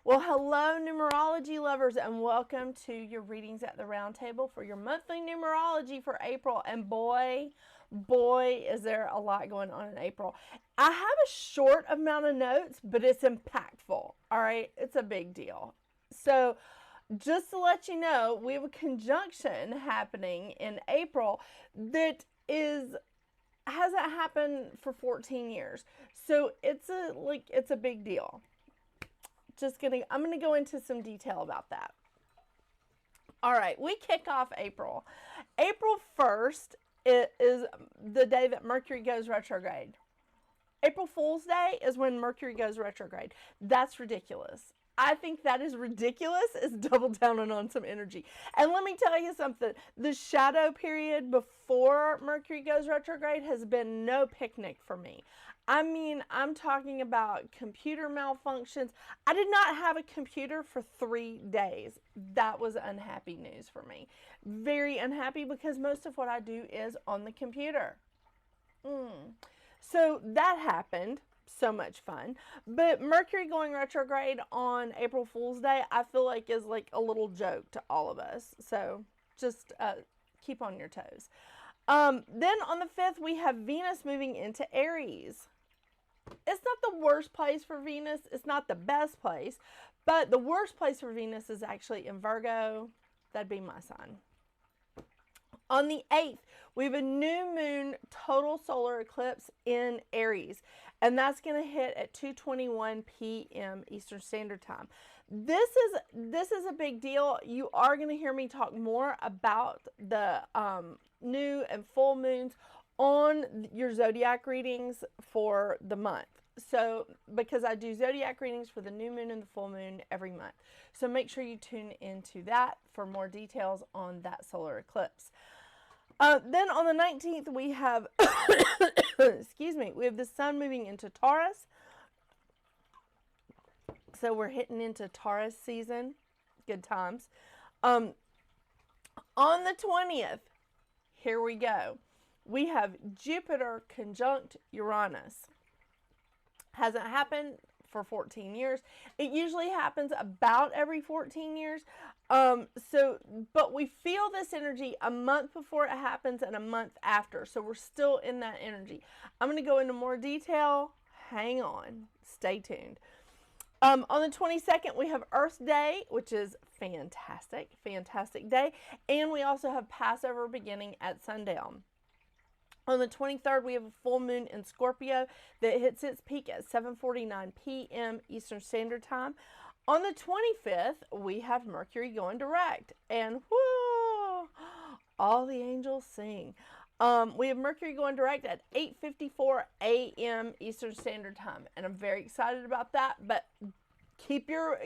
Well, hello, numerology lovers, and welcome to your readings at the round table for your monthly numerology for April. And boy, is there a lot going on in April. I have a short amount of notes, but it's impactful. All right, it's a big deal. So, just to let you know, we have a conjunction happening in April that hasn't happened for 14 years. So it's a big deal. I'm going to go into some detail about that. All right, we kick off April. April 1st is the day that Mercury goes retrograde. April Fool's Day is when Mercury goes retrograde. That's ridiculous. I think that is ridiculous. It's double down on some energy. And let me tell you something. The shadow period before Mercury goes retrograde has been no picnic for me. I mean, I'm talking about computer malfunctions. I did not have a computer for 3 days. That was unhappy news for me. Very unhappy because most of what I do is on the computer. So that happened. So much fun. But Mercury going retrograde on April Fool's Day, I feel like is like a little joke to all of us. So just keep on your toes. Then on the 5th, we have Venus moving into Aries. It's not the worst place for Venus. It's not the best place. But the worst place for Venus is actually in Virgo. That'd be my sign. On the 8th, we have a new moon total solar eclipse in Aries, and that's going to hit at 2:21 p.m. Eastern Standard Time. This is a big deal. You are going to hear me talk more about the new and full moons on your zodiac readings for the month. So, because I do zodiac readings for the new moon and the full moon every month. So make sure you tune into that for more details on that solar eclipse. Then on the 19th, we have, we have the sun moving into Taurus. So we're hitting into Taurus season. Good times. On the 20th, here we go. We have Jupiter conjunct Uranus. Hasn't happened for 14 years. It usually happens about every 14 years. But we feel this energy a month before it happens and a month after. So we're still in that energy. I'm going to go into more detail. Hang on. Stay tuned. On the 22nd, we have Earth Day, which is fantastic. Fantastic day. And we also have Passover beginning at sundown. On the 23rd, we have a full moon in Scorpio that hits its peak at 7:49 p.m. Eastern Standard Time. On the 25th, we have Mercury going direct. And whoo, all the angels sing. We have Mercury going direct at 8:54 a.m. Eastern Standard Time. And I'm very excited about that. But keep your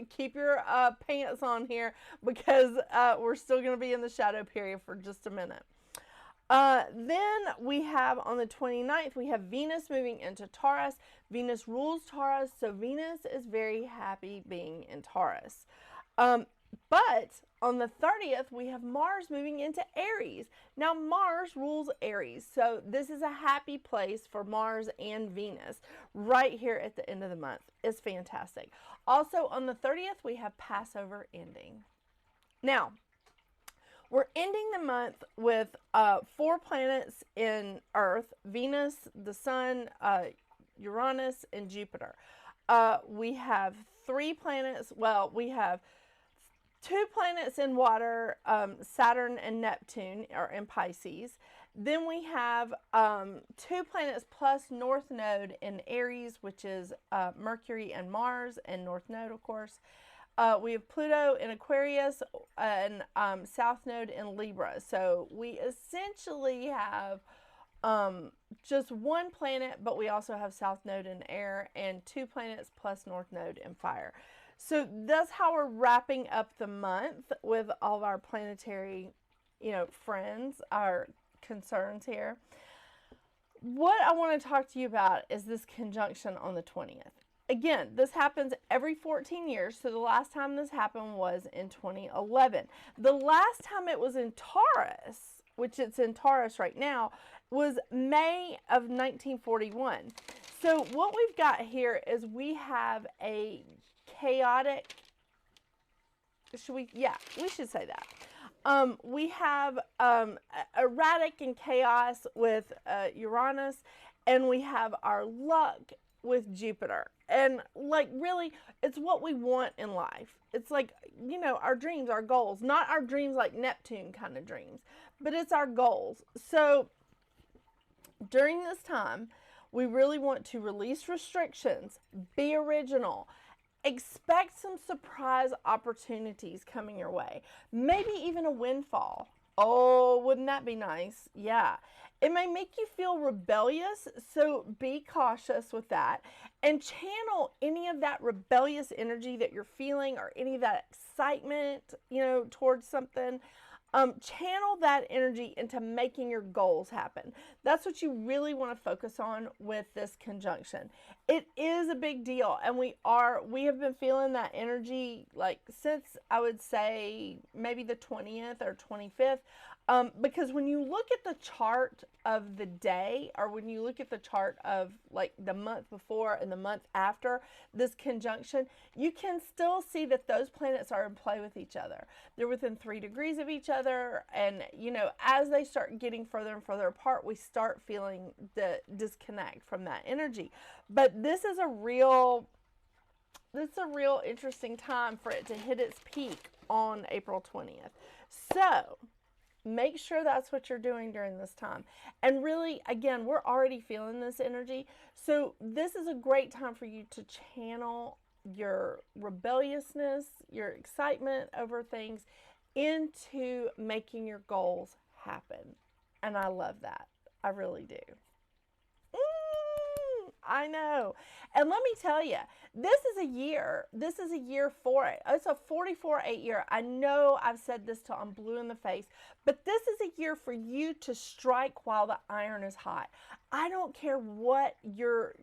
pants on here because we're still going to be in the shadow period for just a minute. Then we have on the 29th, we have Venus moving into Taurus. Venus rules Taurus, so Venus is very happy being in Taurus. But on the 30th, we have Mars moving into Aries. Now, Mars rules Aries, so this is a happy place for Mars and Venus right here at the end of the month. It's fantastic. Also, on the 30th, we have Passover ending. Now, we're ending the month with 4 planets in Earth: Venus, the Sun, Uranus, and Jupiter. We have 3 planets. Well, we have 2 planets in water, Saturn and Neptune are in Pisces. Then we have 2 planets plus North Node in Aries, which is Mercury and Mars, and North Node, of course. We have Pluto in Aquarius and South Node in Libra. So we essentially have just 1 planet, but we also have South Node in air and 2 planets plus North Node in fire. So that's how we're wrapping up the month with all of our planetary, friends, our concerns here. What I want to talk to you about is this conjunction on the 20th. Again, this happens every 14 years, so the last time this happened was in 2011. The last time it was in Taurus, which it's in Taurus right now, was May of 1941. So what we've got here is we have a chaotic Should we? Yeah, we should say that. We have erratic and chaos with Uranus, and we have our luck with Jupiter. And like, really, it's what we want in life. It's like, you know, our dreams, our goals, not our dreams like Neptune kind of dreams, but it's our goals. So during this time, we really want to release restrictions, be original, expect some surprise opportunities coming your way, maybe even a windfall. Oh, wouldn't that be nice? Yeah. It may make you feel rebellious, so be cautious with that and channel any of that rebellious energy that you're feeling or any of that excitement, you know, towards something. Channel that energy into making your goals happen. That's what you really want to focus on with this conjunction. It is a big deal, and we have been feeling that energy like since, I would say, maybe the 20th or 25th. Because when you look at the chart of the day, or when you look at the chart of like the month before and the month after this conjunction, you can still see that those planets are in play with each other. They're within 3 degrees of each other. And, you know, as they start getting further and further apart, we start feeling the disconnect from that energy. But this is a real interesting time for it to hit its peak on April 20th. So make sure that's what you're doing during this time. And really, again, we're already feeling this energy. So this is a great time for you to channel your rebelliousness, your excitement over things into making your goals happen. And I love that. I really do. I know. And let me tell you, this is a year for it. It's a 44-8 year. I know I've said this till I'm blue in the face, but this is a year for you to strike while the iron is hot. I don't care what your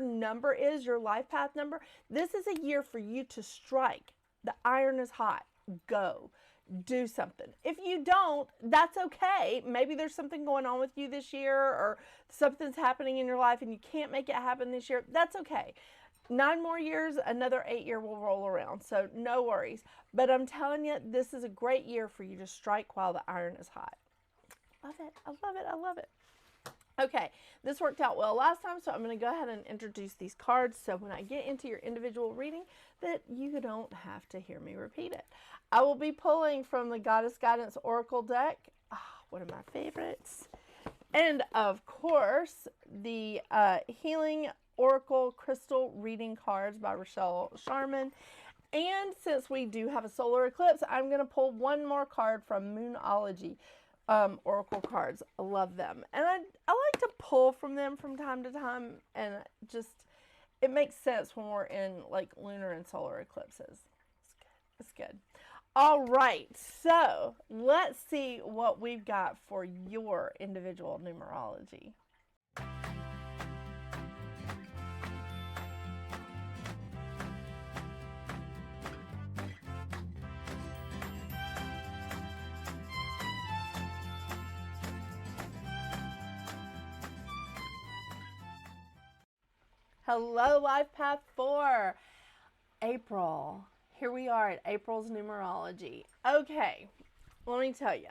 number is, your life path number. This is a year for you to strike. The iron is hot. Go. Do something. If you don't, that's okay. Maybe there's something going on with you this year, or something's happening in your life and you can't make it happen this year. That's okay. 9 more years, another 8 year will roll around. So no worries. But I'm telling you, this is a great year for you to strike while the iron is hot. Love it. I love it. I love it. Okay, this worked out well last time, so I'm going to go ahead and introduce these cards so when I get into your individual reading that you don't have to hear me repeat it. I will be pulling from the Goddess Guidance Oracle deck, one of my favorites, and of course the Healing Oracle Crystal Reading cards by Rachelle Charman. And since we do have a solar eclipse, I'm going to pull one more card from Moonology. Oracle cards. I love them. And I like to pull from them from time to time, and just, it makes sense when we're in like lunar and solar eclipses. It's good. All right. So let's see what we've got for your individual numerology. Hello, Life Path 4. April. Here we are at April's numerology. Okay, let me tell you.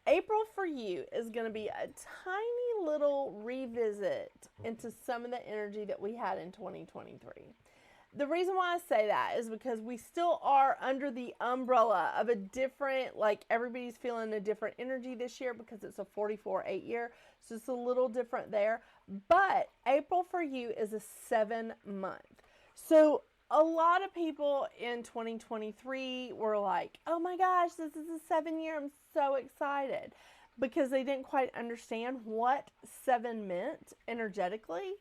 April for you is going to be a tiny little revisit into some of the energy that we had in 2023. The reason why I say that is because we still are under the umbrella of a different, like everybody's feeling a different energy this year because it's a 44-8 year. So it's a little different there. But April for you is a 7-month. So a lot of people in 2023 were like, oh my gosh, this is a 7-year. I'm so excited. Because they didn't quite understand what 7 meant energetically.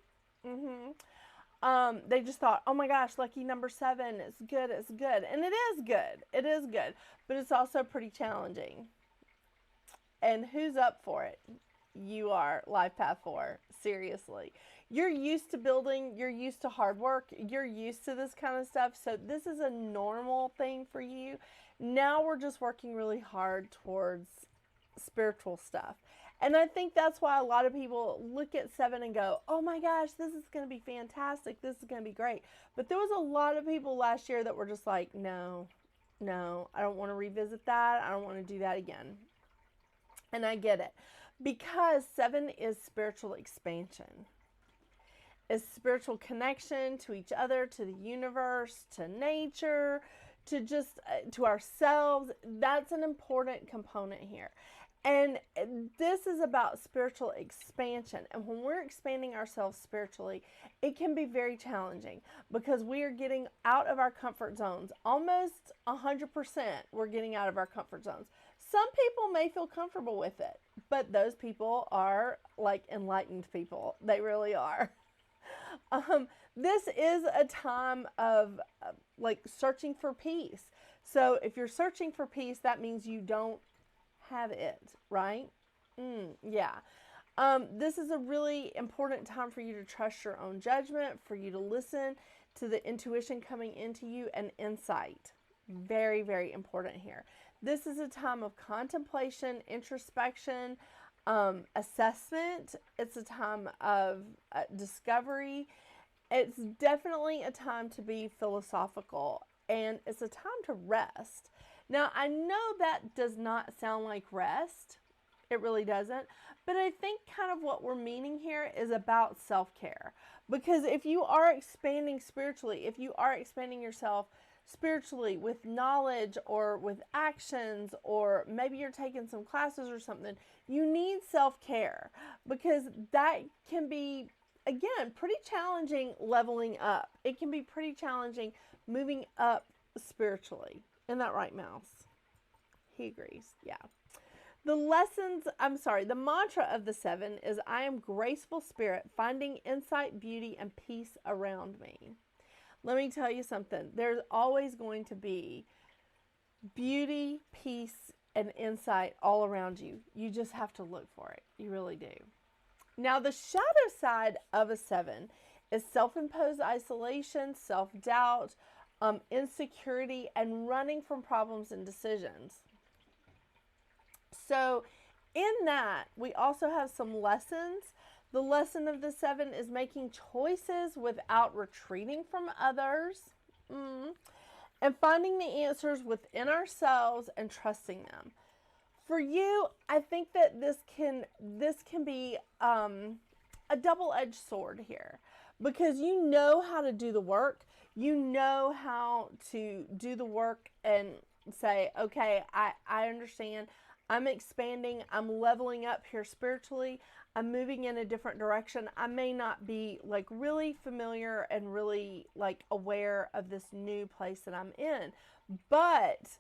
They just thought, oh my gosh, lucky number 7, it's good, it's good. And it is good. It is good. But it's also pretty challenging. And who's up for it? You are, Life Path 4. Seriously. You're used to building. You're used to hard work. You're used to this kind of stuff. So this is a normal thing for you. Now we're just working really hard towards spiritual stuff. And I think that's why a lot of people look at 7 and go, oh my gosh, this is going to be fantastic. This is going to be great. But there was a lot of people last year that were just like, no, no, I don't want to revisit that. I don't want to do that again. And I get it. Because 7 is spiritual expansion. It's spiritual connection to each other, to the universe, to nature, to just to ourselves. That's an important component here. And this is about spiritual expansion. And when we're expanding ourselves spiritually, it can be very challenging because we are getting out of our comfort zones. Almost 100% we're getting out of our comfort zones. Some people may feel comfortable with it, but those people are like enlightened people. They really are. This is a time of like searching for peace. So if you're searching for peace, that means you don't have it, right? Yeah. This is a really important time for you to trust your own judgment, for you to listen to the intuition coming into you and insight. Very, very important here. This is a time of contemplation, introspection, assessment. It's a time of discovery. It's definitely a time to be philosophical, and it's a time to rest. Now, I know that does not sound like rest. It really doesn't. But I think kind of what we're meaning here is about self-care. Because if you are expanding spiritually, if you are expanding yourself spiritually with knowledge or with actions, or maybe you're taking some classes or something, you need self-care, because that can be, again, pretty challenging leveling up. It can be pretty challenging moving up spiritually. Isn't that right, Mouse? He agrees. Yeah. The mantra of the 7 is, I am graceful spirit, finding insight, beauty, and peace around me. Let me tell you something. There's always going to be beauty, peace, and insight all around you. You just have to look for it. You really do. Now, the shadow side of a 7 is self-imposed isolation, self-doubt, insecurity, and running from problems and decisions. So in that, we also have some lessons. The lesson of the 7 is making choices without retreating from others, and finding the answers within ourselves and trusting them. For you, I think that this can be a double-edged sword here, because you know how to do the work. You know how to do the work and say, okay, I understand. I'm expanding. I'm leveling up here spiritually. I'm moving in a different direction. I may not be like really familiar and really like aware of this new place that I'm in, but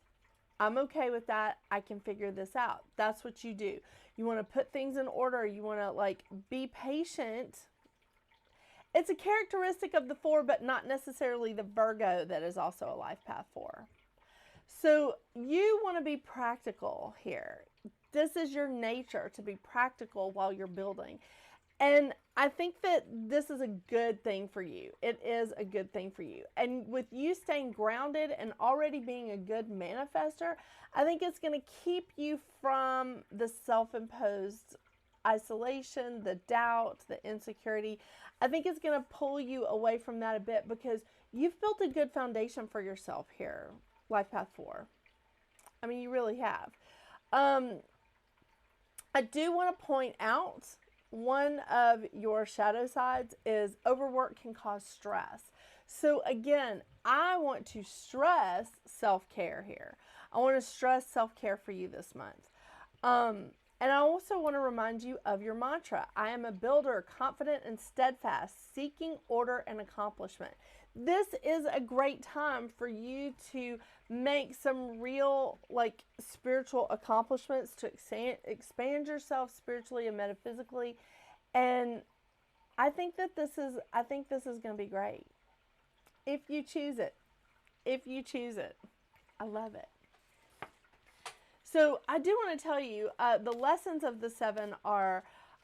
I'm okay with that. I can figure this out. That's what you do. You want to put things in order. You want to like be patient. It's a characteristic of the 4, but not necessarily the Virgo that is also a life path 4. So you want to be practical here. This is your nature, to be practical while you're building. And I think that this is a good thing for you. It is a good thing for you. And with you staying grounded and already being a good manifester, I think it's going to keep you from the self-imposed isolation, the doubt, the insecurity. I think it's going to pull you away from that a bit, because you've built a good foundation for yourself here, Life Path 4. I mean, you really have. I do want to point out, one of your shadow sides is overwork can cause stress. So again, I want to stress self-care here. I want to stress self-care for you this month. And I also want to remind you of your mantra. I am a builder, confident and steadfast, seeking order and accomplishment. This is a great time for you to make some real like spiritual accomplishments, to expand yourself spiritually and metaphysically. And I think this is going to be great. If you choose it. If you choose it. I love it. So I do want to tell you, the lessons of the 7 are,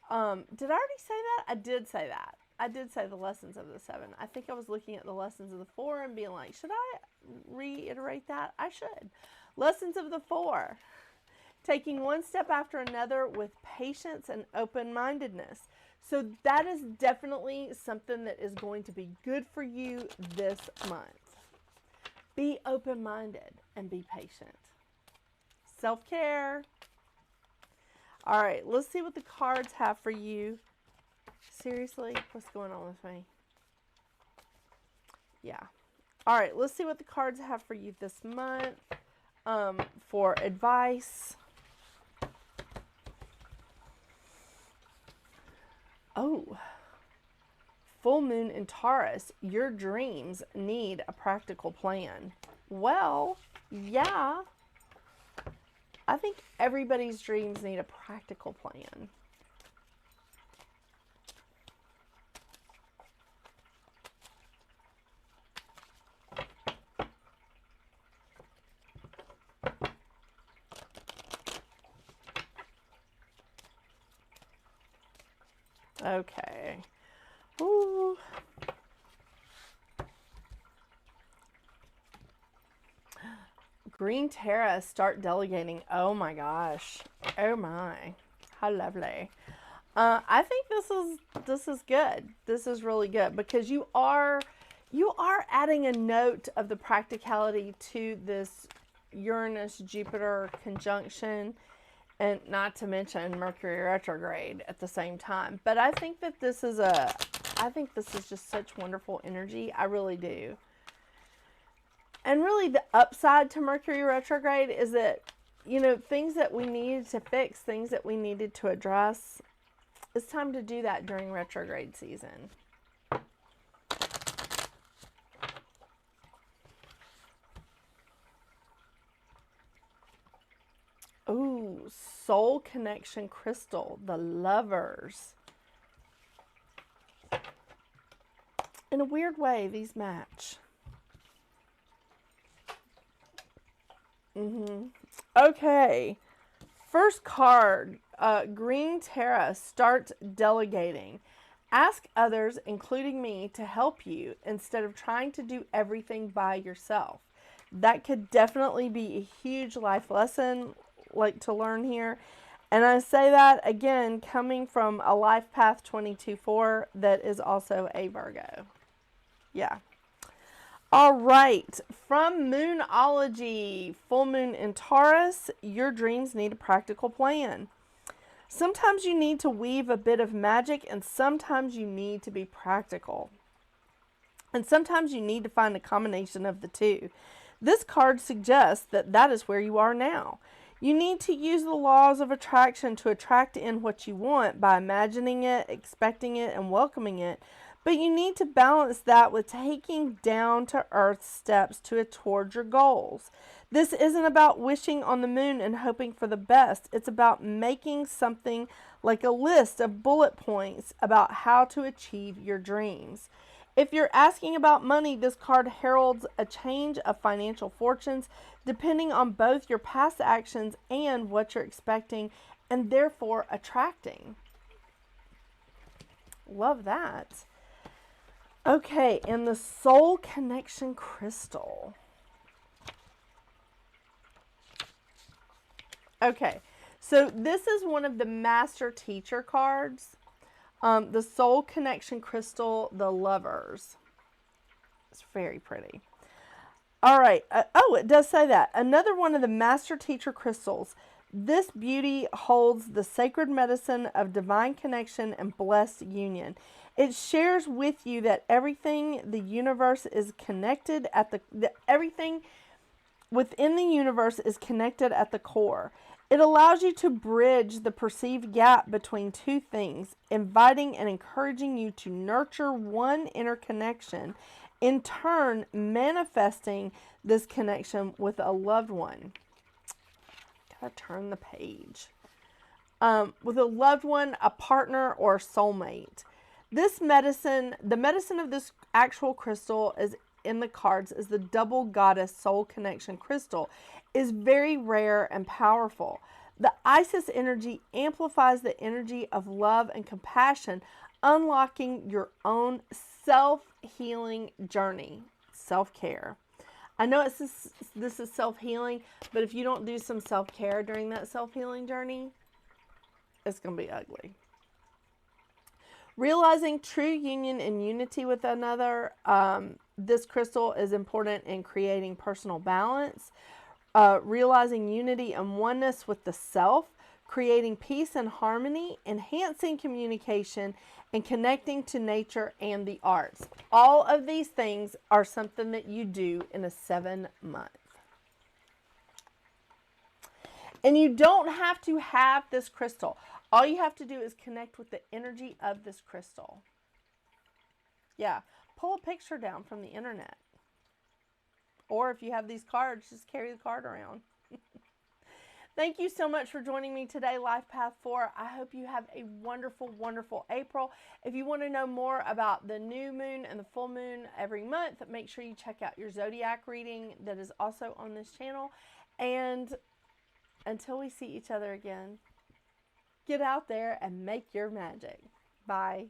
did I already say that? I did say that. I did say the lessons of the 7. I think I was looking at the lessons of the 4 and being like, should I reiterate that? I should. Lessons of the 4. Taking one step after another with patience and open-mindedness. So that is definitely something that is going to be good for you this month. Be open-minded and be patient. Self-care. All right, let's see what the cards have for you. Seriously, what's going on with me? Yeah. All right, let's see what the cards have for you this month for advice. Oh, full moon in Taurus. Your dreams need a practical plan. Well, yeah. I think everybody's dreams need a practical plan. Okay. Ooh. Green Terra, start delegating. Oh my gosh. Oh my. How lovely. I think this is good. This is really good because you are adding a note of the practicality to this Uranus Jupiter conjunction, and not to mention Mercury retrograde at the same time. But I think that this is just such wonderful energy. I really do. And really the upside to Mercury retrograde is that, you know, things that we needed to fix, things that we needed to address, it's time to do that during retrograde season. Ooh, soul connection crystal, the lovers. In a weird way, these match. Okay. First card, Green Terra, start delegating. Ask others, including me, to help you instead of trying to do everything by yourself. That could definitely be a huge life lesson, like, to learn here. And I say that, again, coming from a life path 22-4 that is also a Virgo. Yeah. All right, from Moonology, full moon in Taurus, your dreams need a practical plan. Sometimes you need to weave a bit of magic, and sometimes you need to be practical. And sometimes you need to find a combination of the two. This card suggests that that is where you are now. You need to use the laws of attraction to attract in what you want by imagining it, expecting it, and welcoming it. But you need to balance that with taking down-to-earth steps towards your goals. This isn't about wishing on the moon and hoping for the best. It's about making something like a list of bullet points about how to achieve your dreams. If you're asking about money, this card heralds a change of financial fortunes depending on both your past actions and what you're expecting and therefore attracting. Love that. Okay, and the soul connection crystal. Okay, so this is one of the master teacher cards. The soul connection crystal, the lovers. It's very pretty. All right. It does say that. Another one of the master teacher crystals. This beauty holds the sacred medicine of divine connection and blessed union. It shares with you that everything the universe is connected at everything within the universe is connected at the core. It allows you to bridge the perceived gap between two things, inviting and encouraging you to nurture one inner connection, in turn manifesting this connection with a loved one. Gotta turn the page. With a loved one, a partner, or a soulmate. This medicine, the medicine of this actual crystal is in the cards is the double goddess soul connection crystal, is very rare and powerful. The Isis energy amplifies the energy of love and compassion, unlocking your own self-healing journey, self-care. I know this is self-healing, but if you don't do some self-care during that self-healing journey, it's going to be ugly. Realizing true union and unity with another, this crystal is important in creating personal balance, realizing unity and oneness with the self, creating peace and harmony, enhancing communication, and connecting to nature and the arts. All of these things are something that you do in a 7-month. And you don't have to have this crystal. All you have to do is connect with the energy of this crystal. Yeah, pull a picture down from the internet. Or if you have these cards, just carry the card around. Thank you so much for joining me today, Life Path 4. I hope you have a wonderful, wonderful April. If you want to know more about the new moon and the full moon every month, make sure you check out your zodiac reading that is also on this channel. And until we see each other again, get out there and make your magic. Bye.